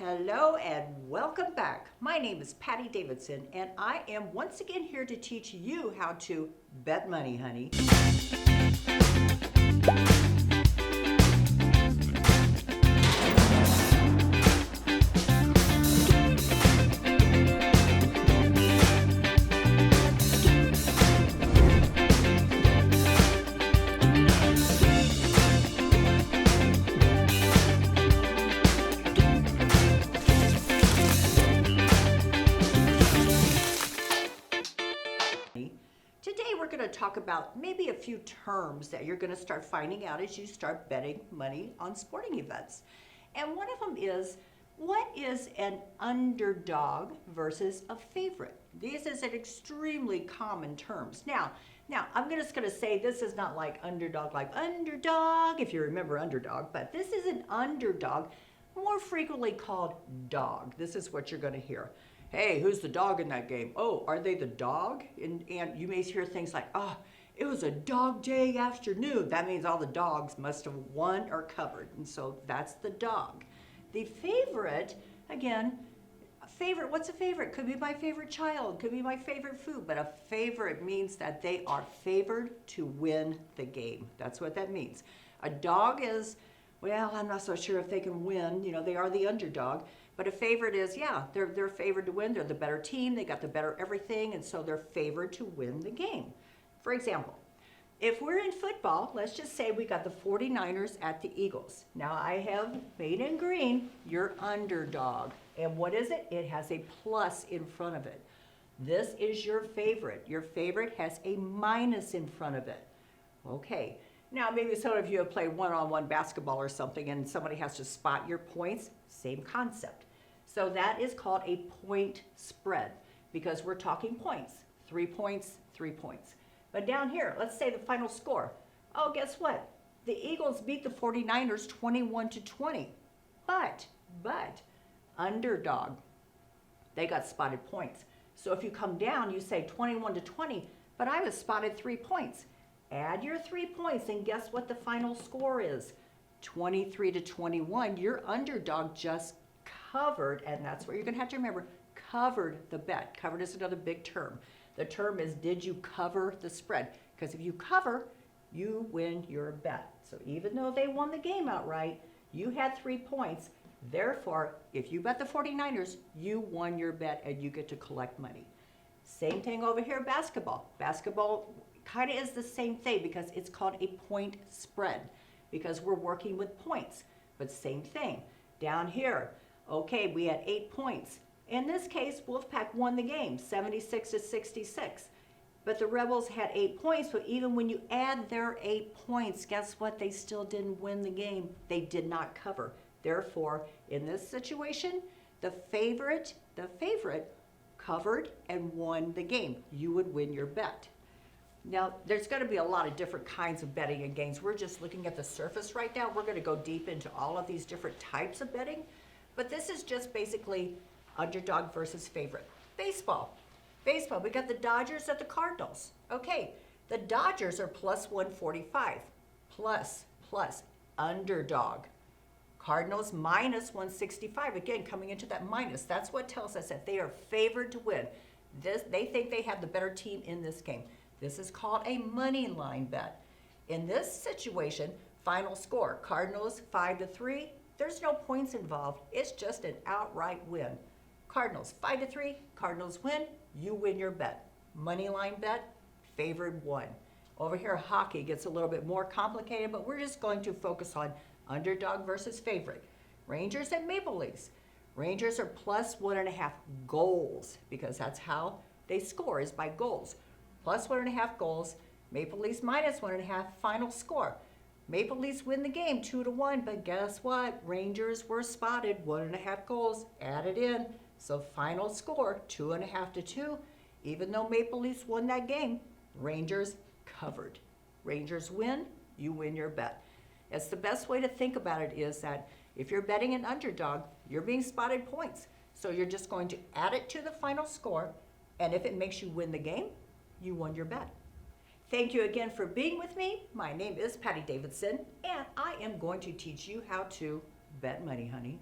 Hello and welcome back. My name is Patty Davidson and I am once again here to teach you how to bet money, honey. Today we're going to talk about maybe a few terms that you're going to start finding out as you start betting money on sporting events. And one of them is, what is an underdog versus a favorite? These is an extremely common terms. Now I'm just going to say this is not like underdog, if you remember underdog, but this is an underdog, more frequently called dog. This is what you're going to hear. Hey, who's the dog in that game? Oh, are they the dog? And you may hear things like, it was a dog day afternoon. That means all the dogs must have won or covered. And so that's the dog. The favorite, again, what's a favorite? Could be my favorite child, could be my favorite food, but a favorite means that they are favored to win the game. That's what that means. A dog is, well, I'm not so sure if they can win. They are the underdog. But a favorite is, yeah, they're favored to win. They're the better team. They got the better everything, and so they're favored to win the game. For example, if we're in football, let's just say we got the 49ers at the Eagles. Now I have made in green your underdog. And what is it? It has a plus in front of it. This is your favorite. Your favorite has a minus in front of it. Okay. Now, maybe some of you have played one-on-one basketball or something and somebody has to spot your points. Same concept. So that is called a point spread because we're talking points. 3 points, 3 points. But down here, let's say the final score. Oh, guess what? The Eagles beat the 49ers 21-20. But, underdog, they got spotted points. So if you come down, you say 21-20, but I was spotted 3 points. Add your 3 points and guess what the final score is? 23-21. Your underdog just covered, and that's what you're going to have to remember, covered the bet. Covered is another big term. The term is, did you cover the spread? Because if you cover, you win your bet. So even though they won the game outright, you had 3 points. Therefore, if you bet the 49ers, you won your bet and you get to collect money. Same thing over here, basketball. Basketball kind of is the same thing because it's called a point spread because we're working with points, but same thing. Down here, okay, we had 8 points. In this case, Wolfpack won the game, 76-66. But the Rebels had 8 points, but even when you add their 8 points, guess what? They still didn't win the game. They did not cover. Therefore, in this situation, the favorite covered and won the game. You would win your bet. Now, there's going to be a lot of different kinds of betting and games. We're just looking at the surface right now. We're going to go deep into all of these different types of betting. But this is just basically underdog versus favorite. Baseball, we got the Dodgers at the Cardinals. Okay, the Dodgers are plus 145. Plus, underdog. Cardinals minus 165. Again, coming into that minus. That's what tells us that they are favored to win. They think they have the better team in this game. This is called a money line bet. In this situation, final score, Cardinals 5-3. There's no points involved. It's just an outright win. Cardinals 5-3, Cardinals win, you win your bet. Money line bet, favored won. Over here, hockey gets a little bit more complicated, but we're just going to focus on underdog versus favorite. Rangers and Maple Leafs. Rangers are plus 1.5 goals because that's how they score, is by goals. Plus 1.5 goals, Maple Leafs minus 1.5, final score. Maple Leafs win the game 2-1, but guess what? Rangers were spotted, 1.5 goals added in. So final score, 2.5-2. Even though Maple Leafs won that game, Rangers covered. Rangers win, you win your bet. It's the best way to think about it is that if you're betting an underdog, you're being spotted points. So you're just going to add it to the final score, and if it makes you win the game, you won your bet. Thank you again for being with me. My name is Patty Davidson, and I am going to teach you how to bet money, honey.